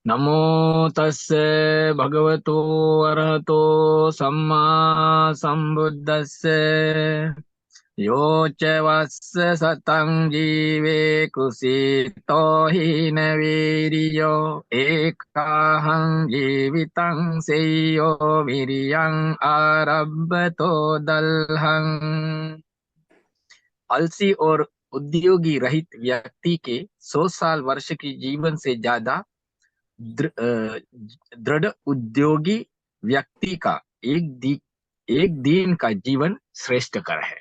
नमो तस्से भगवतो अरहतो सम्मा संबुद्धस्से यो च वस्य सतं जीवे कुसीतो हीन वीर्यो एकाहं जीवितं सेयो वीर्यं आरभ्यतो दल्हन्। आलसी और उद्योगी रहित व्यक्ति के 100 साल वर्ष की जीवन से ज्यादा दृढ़ उद्योगी व्यक्ति का एक दिन का जीवन श्रेष्ठ कर है।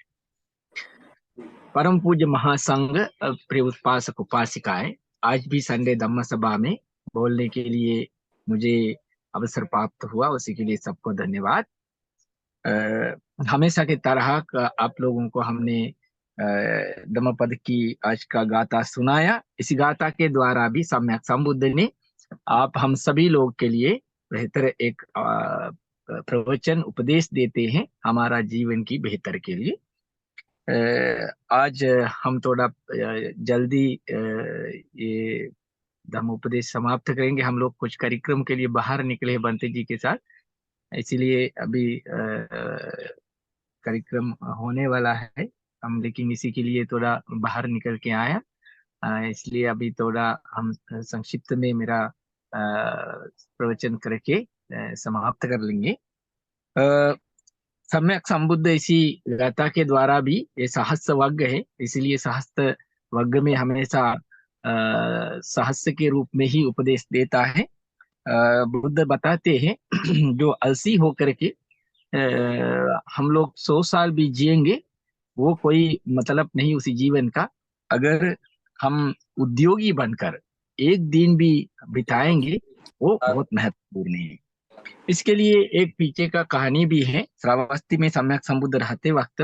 परम पूज्य महासंघ प्रिय उपासक उपासिकाएं, आज भी संडे धम्म सभा में बोलने के लिए मुझे अवसर प्राप्त हुआ, उसी के लिए सबको धन्यवाद। हमेशा की तरह आप लोगों को हमने धम्मपद की आज का गाथा सुनाया। इस गाथा के द्वारा भी सम्यक संबुद्ध ने आप हम सभी लोग के लिए बेहतर एक प्रवचन उपदेश देते हैं हमारा जीवन की बेहतर के लिए। आज हम थोड़ा जल्दी ये धम्म उपदेश समाप्त करेंगे। हम लोग कुछ कार्यक्रम के लिए बाहर निकले हैं बंते जी के साथ, इसीलिए अभी कार्यक्रम होने वाला है हम, लेकिन इसी के लिए थोड़ा बाहर निकल के आया। इसलिए अभी थोड़ा हम संक्षिप्त में मेरा प्रवचन करके समाप्त कर लेंगे। सम्यक संबुद्ध इसी गाथा के द्वारा भी ये सहस्त्र वग्ग है, इसलिए सहस्त्र वग्ग में हमेशा सहस्त्र के रूप में ही उपदेश देता है। बुद्ध बताते हैं जो आलसी होकर के हम लोग 100 साल भी जिएंगे वो कोई मतलब नहीं उसी जीवन का। अगर हम उद्योगी बनकर एक दिन भी बिताएंगे वो बहुत महत्वपूर्ण है। इसके लिए एक पीछे का कहानी भी है। श्रावस्ती में सम्यक संबुद्ध रहते वक्त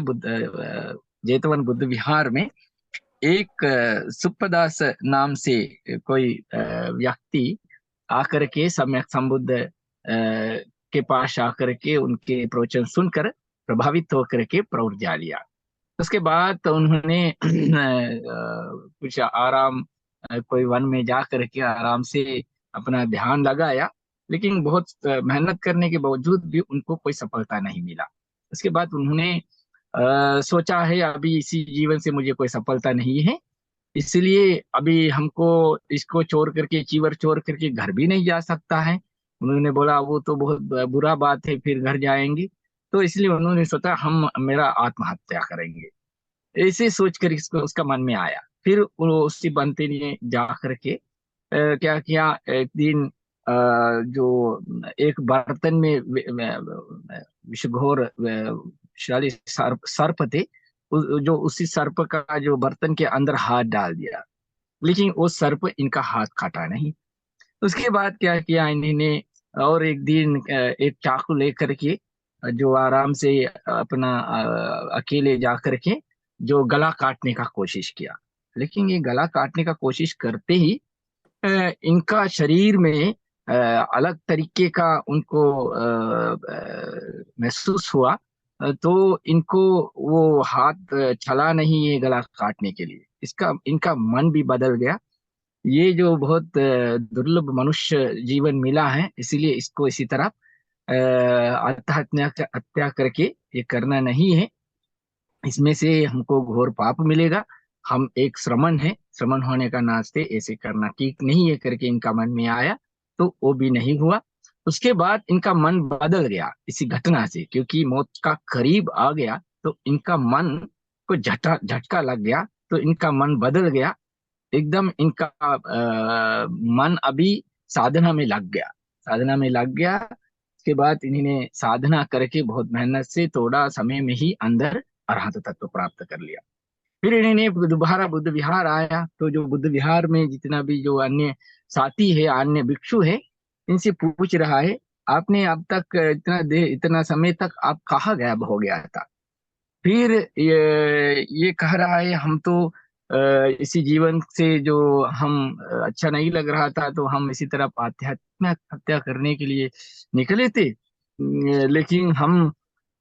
जेतवन बुद्ध विहार में एक सुप्पदास नाम से कोई व्यक्ति आकर के सम्यक संबुद्ध के पास आकर के उनके प्रवचन सुनकर प्रभावित होकर के प्रौढ़ जा लिया। उसके बाद तो उन्होंने कुछ आराम कोई वन में जा करके आराम से अपना ध्यान लगाया, लेकिन बहुत मेहनत करने के बावजूद भी उनको कोई सफलता नहीं मिला। उसके बाद उन्होंने सोचा है अभी इसी जीवन से मुझे कोई सफलता नहीं है, इसलिए अभी हमको इसको छोड़ करके चीवर छोड़ करके घर भी नहीं जा सकता है। उन्होंने बोला वो तो बहुत बुरा बात है, फिर घर जाएंगे। तो इसलिए उन्होंने सोचा हम मेरा आत्महत्या करेंगे। ऐसे सोच कर इसको उसका मन में आया। फिर वो उसी बंते ने जा करके क्या किया, एक दिन जो एक बर्तन में विषघोर विषाली सर्प सर्प थे, जो उसी सर्प का जो बर्तन के अंदर हाथ डाल दिया, लेकिन वो सर्प इनका हाथ काटा नहीं। उसके बाद क्या किया इन्होंने, और एक दिन एक चाकू लेकर के जो आराम से अपना अकेले जा करके जो गला काटने का कोशिश किया। लेकिन ये गला काटने का कोशिश करते ही इनका शरीर में अलग तरीके का उनको महसूस हुआ। तो इनको वो हाथ चला नहीं ये गला काटने के लिए। इसका इनका मन भी बदल गया। ये जो बहुत दुर्लभ मनुष्य जीवन मिला है, इसीलिए इसको इसी तरह आत्महत्या हत्या करके ये करना नहीं है। इसमें से हमको घोर पाप मिलेगा। हम एक श्रमण है, श्रमण होने का नाते ऐसे करना ठीक नहीं है करके इनका मन में आया, तो वो भी नहीं हुआ। उसके बाद इनका मन बदल गया इसी घटना से, क्योंकि मौत का करीब आ गया तो इनका मन को झटका लग गया, तो इनका मन बदल गया एकदम। इनका मन अभी साधना में लग गया, साधना में लग गया। उसके बाद इन्होंने साधना करके बहुत मेहनत से थोड़ा समय में ही अंदर अरहत तत्व प्राप्त कर लिया। फिर इन्होंने दोबारा बुद्ध विहार आया, तो जो बुद्ध विहार में जितना भी जो अन्य साथी है, अन्य भिक्षु है, इनसे पूछ रहा है आपने अब तक इतना समय तक आप कहाँ गायब हो गया था। फिर ये कह रहा है हम तो इसी जीवन से जो हम अच्छा नहीं लग रहा था तो हम इसी तरह आध्यात्मिक हत्या करने के लिए निकले थे। लेकिन हम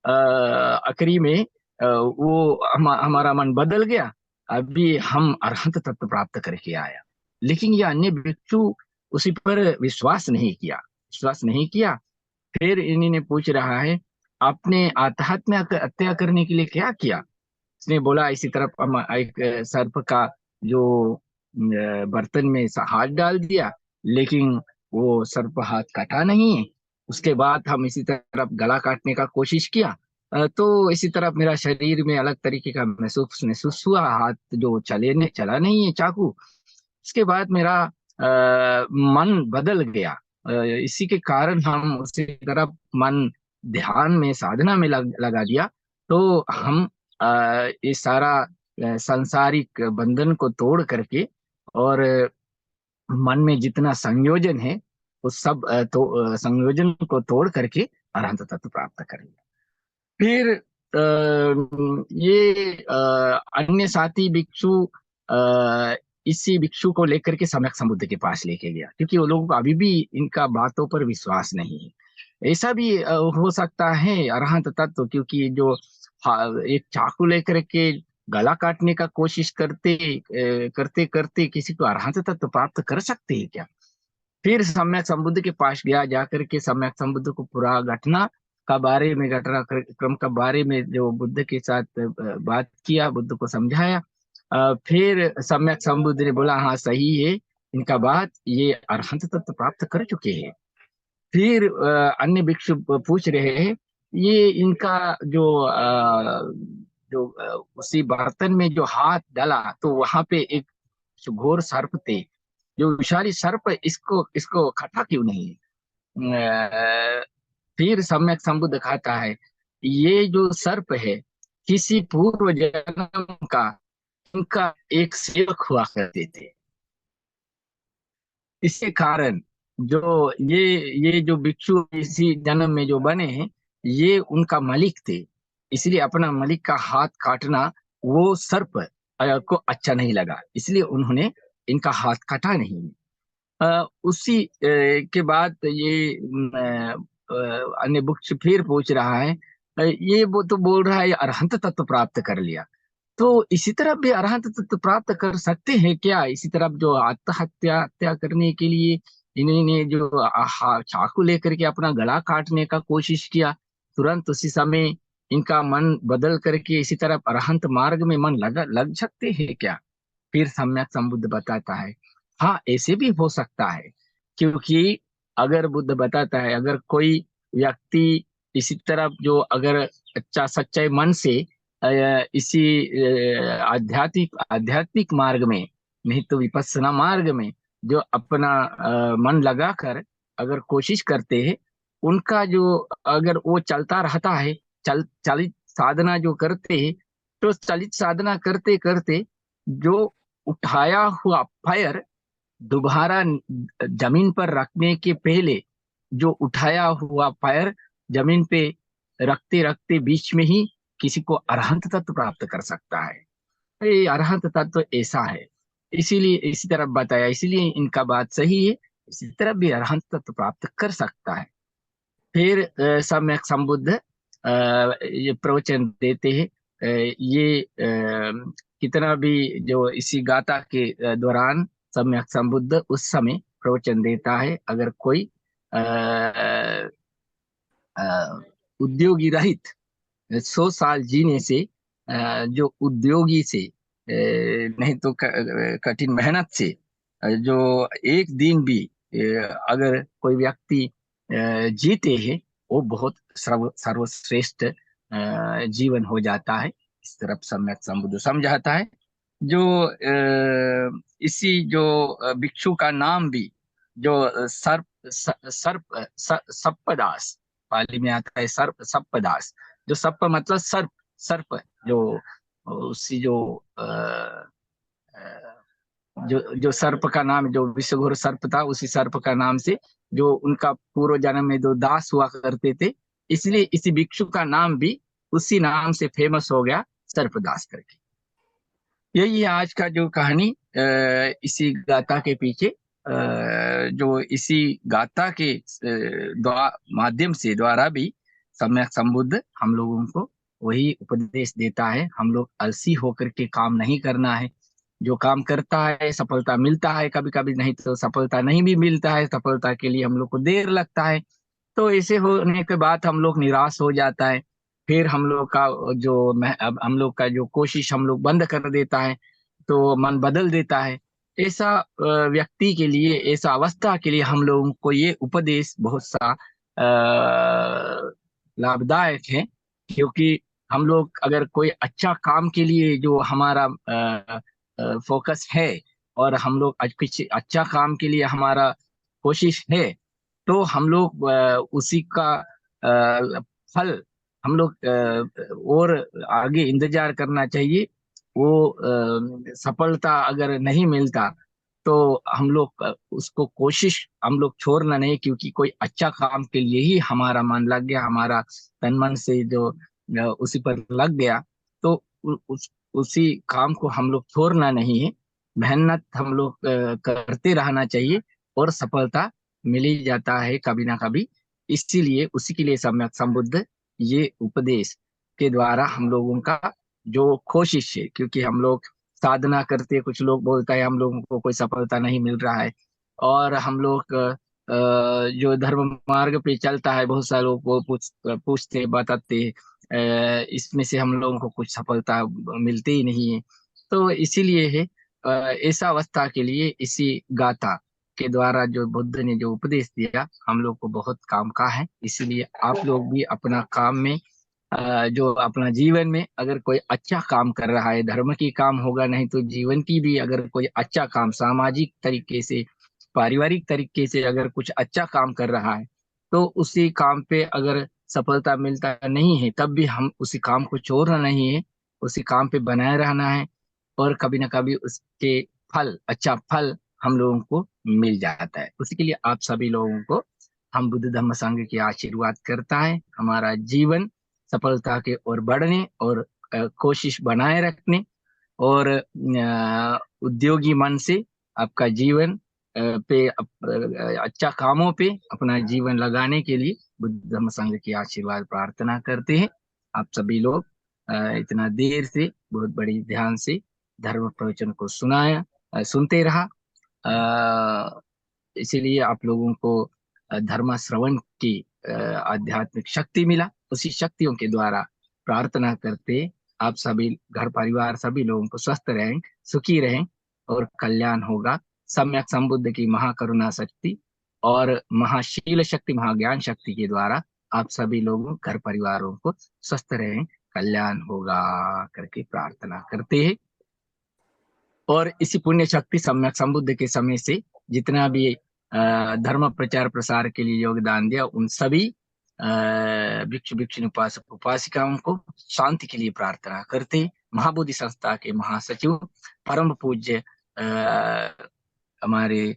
आखिरी में वो हमारा मन बदल गया, अभी हम अरहंत तत्व प्राप्त करके आया। लेकिन ये अन्य भिक्षु उसी पर विश्वास नहीं किया। फिर इन्हीं ने पूछ रहा है, आपने आत्महत्या हत्या करने के लिए क्या किया? उसने बोला, इसी तरफ हम एक सर्प का जो बर्तन में हाथ डाल दिया, लेकिन वो सर्प हाथ काटा नहीं है। उसके बाद हम इसी तरफ गला काटने का कोशिश किया, तो इसी तरफ मेरा शरीर में अलग तरीके का महसूस महसूस हुआ, हाथ जो चला नहीं है चाकू। उसके बाद मेरा मन बदल गया। इसी के कारण हम उसी तरफ मन ध्यान में साधना में लगा दिया। तो हम ये सारा सांसारिक बंधन को तोड़ करके और मन में जितना संयोजन है उस सब संयोजन को तोड़ करके अरहंत तत्व प्राप्त कर लिया। फिर ये अन्य साथी भिक्षु इसी भिक्षु को लेकर के सम्यक संबुद्ध के पास लेके गया, क्योंकि वो लोगों को अभी भी इनका बातों पर विश्वास नहीं है। ऐसा भी हो सकता है अरहंत तत्व, क्योंकि जो एक चाकू लेकर के गला काटने का कोशिश करते करते किसी को अरहंत तत्व प्राप्त कर सकते हैं क्या? फिर सम्यक संबुद्ध के पास गया, जाकर के सम्यक संबुद्ध को पूरा घटना क्रम का बारे में जो बुद्ध के साथ बात किया, बुद्ध को समझाया। फिर सम्यक संबुद्ध ने बोला, हाँ सही है इनका बात, ये अरहंत तत्व प्राप्त कर चुके हैं। फिर अन्य भिक्षु पूछ रहे हैं, ये इनका उसी बर्तन में जो हाथ डाला तो वहां पे एक घोर सर्प थे, जो विषाली सर्प, इसको इसको खटा क्यों नहीं? अ, फिर सम्यक संबुद्ध कहता है, ये जो सर्प है किसी पूर्व जन्म का इनका एक सेवक हुआ करते थे। इसके कारण जो ये जो भिक्षु इसी जन्म में जो बने हैं, ये उनका मालिक थे। इसलिए अपना मालिक का हाथ काटना वो सर्प को अच्छा नहीं लगा, इसलिए उन्होंने इनका हाथ काटा नहीं। उसी के बाद ये अन्य बुक्स फिर पूछ रहा है, ये वो तो बोल रहा है अरहंत तत्व प्राप्त कर लिया, तो इसी तरह भी अरहंत तत्व प्राप्त कर सकते हैं क्या? इसी तरफ जो आत्महत्या हत्या करने के लिए इन्होंने जो चाकू लेकर के अपना गला काटने का कोशिश किया, तुरंत उसी समय इनका मन बदल करके इसी तरफ अरहंत मार्ग में मन लग सकते हैं क्या? फिर सम्यक संबुद्ध बताता है, हाँ ऐसे भी हो सकता है। क्योंकि अगर बुद्ध बताता है, अगर कोई व्यक्ति इसी तरफ जो अगर अच्छा सच्चे मन से इसी आध्यात्मिक आध्यात्मिक मार्ग में, नहीं तो विपස්සना मार्ग में जो अपना मन लगाकर अगर कोशिश करते हैं, उनका जो अगर वो चलता रहता है, चलित साधना जो करते हैं, तो चलित साधना करते करते जो उठाया हुआ पैर दोबारा जमीन पर रखने के पहले, जो उठाया हुआ पैर जमीन पे रखते रखते बीच में ही किसी को अरहंत तत्व प्राप्त कर सकता है। ये अरहंत तत्व ऐसा है, इसीलिए इसी तरफ बताया, इसीलिए इनका बात सही है। इसी तरफ भी अरहंत तत्व प्राप्त कर सकता है। फिर सम्यक संबुद्ध ये प्रवचन देते हैं। ये कितना भी जो इसी गाथा के दौरान सम्यक संबुद्ध उस समय प्रवचन देता है, अगर कोई अ, अ, उद्योगी रहित 100 साल जीने से, जो उद्योगी से नहीं तो कठिन मेहनत से जो एक दिन भी अगर कोई व्यक्ति जीते हैं, वो बहुत सर्वश्रेष्ठ जीवन हो जाता है। इस तरफ सम्यक संबुद्ध समझाता है। जो इसी जो भिक्षु का नाम भी जो सर्पदास, पाली में आता है सर्पदास। जो सप्प मतलब सर्प, सर्प जो उसी जो जो सर्प का नाम, जो विश्वघोर सर्प था, उसी सर्प का नाम से जो उनका पूर्व जन्म में जो दास हुआ करते थे, इसलिए इसी भिक्षु का नाम भी उसी नाम से फेमस हो गया, सर्पदास करके। यही है आज का जो कहानी इसी गाथा के पीछे, जो इसी गाथा के माध्यम से द्वारा भी सम्यक संबुद्ध हम लोगों को वही उपदेश देता है, हम लोग आलसी होकर के काम नहीं करना है। जो काम करता है सफलता मिलता है, कभी कभी नहीं तो सफलता नहीं भी मिलता है, सफलता के लिए हम लोग को देर लगता है। तो ऐसे होने के बाद हम लोग निराश हो जाता है। फिर हम लोग का अब हम लोग का जो कोशिश हम लोग बंद कर देता है, तो मन बदल देता है। ऐसा व्यक्ति के लिए, ऐसा अवस्था के लिए हम लोगों को ये उपदेश बहुत सा लाभदायक है। क्योंकि हम लोग अगर कोई अच्छा काम के लिए जो हमारा फोकस है, और हम लोग किसी अच्छा काम के लिए हमारा कोशिश है, तो हम लोग उसी का फल हम लोग और आगे इंतजार करना चाहिए। वो सफलता अगर नहीं मिलता, तो हम लोग उसको कोशिश हम लोग छोड़ना नहीं, क्योंकि कोई अच्छा काम के लिए ही हमारा मन लग गया, हमारा तन मन से जो उसी पर लग गया, तो उसी काम को हम लोग छोड़ना नहीं है। मेहनत हम लोग करते रहना चाहिए, और सफलता मिल ही जाता है कभी ना कभी। इसीलिए उसी के लिए सम्यक संबुद्ध ये उपदेश के द्वारा हम लोगों का जो कोशिश है, क्योंकि हम लोग साधना करते, कुछ लोग बोलता है हम लोगों को कोई सफलता नहीं मिल रहा है, और हम लोग जो धर्म मार्ग पे चलता है, बहुत सारे लोग वो पूछते बताते, इसमें से हम लोगों को कुछ सफलता मिलती ही नहीं है। तो इसीलिए है ऐसा अवस्था के लिए इसी गाथा के द्वारा जो बुद्ध ने जो उपदेश दिया हम लोग को बहुत काम का है। इसीलिए आप लोग भी अपना काम में जो अपना जीवन में अगर कोई अच्छा काम कर रहा है, धर्म की काम होगा नहीं तो जीवन की भी, अगर कोई अच्छा काम सामाजिक तरीके से, पारिवारिक तरीके से अगर कुछ अच्छा काम कर रहा है, तो उसी काम पे अगर सफलता मिलता नहीं है, तब भी हम उसी काम को छोड़ना नहीं है, उसी काम पे बनाए रहना है। और कभी ना कभी उसके फल, अच्छा फल हम लोगों को मिल जाता है। उसी के लिए आप सभी लोगों को हम बुद्ध धम्म संघ की आशीर्वाद करता है, हमारा जीवन सफलता के ओर बढ़ने और कोशिश बनाए रखने, और उद्योगी मन से आपका जीवन अच्छा कामों पे अपना जीवन लगाने के लिए बुद्ध धम्म संघ की आशीर्वाद प्रार्थना करते हैं। आप सभी लोग इतना देर से बहुत बड़ी ध्यान से धर्म प्रवचन को सुनते रहा। अ, इसीलिए आप लोगों को धर्म श्रवण की आध्यात्मिक शक्ति मिला। उसी शक्तियों के द्वारा प्रार्थना करते आप सभी घर परिवार सभी लोगों को स्वस्थ रहें, सुखी रहें, और कल्याण होगा। सम्यक संबुद्ध की महाकरुणा शक्ति और महाशील शक्ति, महाज्ञान शक्ति के द्वारा आप सभी लोगों घर परिवारों को स्वस्थ रहें, कल्याण होगा करके प्रार्थना करते हैं। और इसी पुण्य शक्ति सम्यक संबुद्ध के समय से जितना भी धर्म प्रचार प्रसार के लिए योगदान दिया, उन सभी भिक्षु भिक्षुणी उपासक उपासिकाओं को शांति के लिए प्रार्थना करते। महाबोधि संस्था के महासचिव परम पूज्य हमारे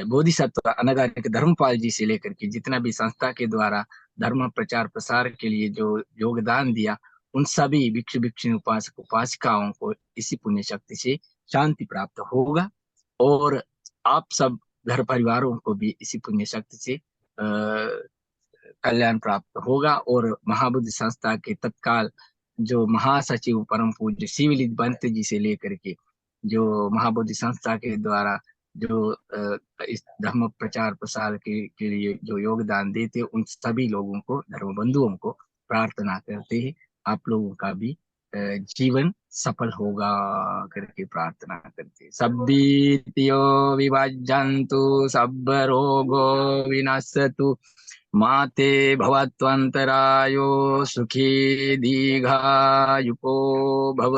बोधिसत्व अनगारिक धर्मपाल जी से लेकर के जितना भी संस्था के द्वारा धर्म प्रचार प्रसार के लिए जो योगदान दिया, उन सभी भिक्षु भिक्षुणी उपासक उपासिकाओं को इसी पुण्य शक्ति से शांति प्राप्त होगा। और आप सब घर परिवारों को भी इसी पुण्य शक्ति से कल्याण प्राप्त होगा। और महाबुद्धि संस्था के तत्काल जो महासचिव परम पूज्य शिवलिंग बंत जी से लेकर के जो महाबोधि संस्था के द्वारा जो इस धर्म प्रचार प्रसार के लिए जो योगदान देते, उन सभी लोगों को, धर्म बंधुओं को प्रार्थना करते हैं आप लोगों का भी जीवन सफल होगा करके प्रार्थना करते। सब्बीत्यो विभज्जन्तु सब्ब रोगो विनश्यतु माते भवत्वन्तरायो सुखी दीर्घायुको भव।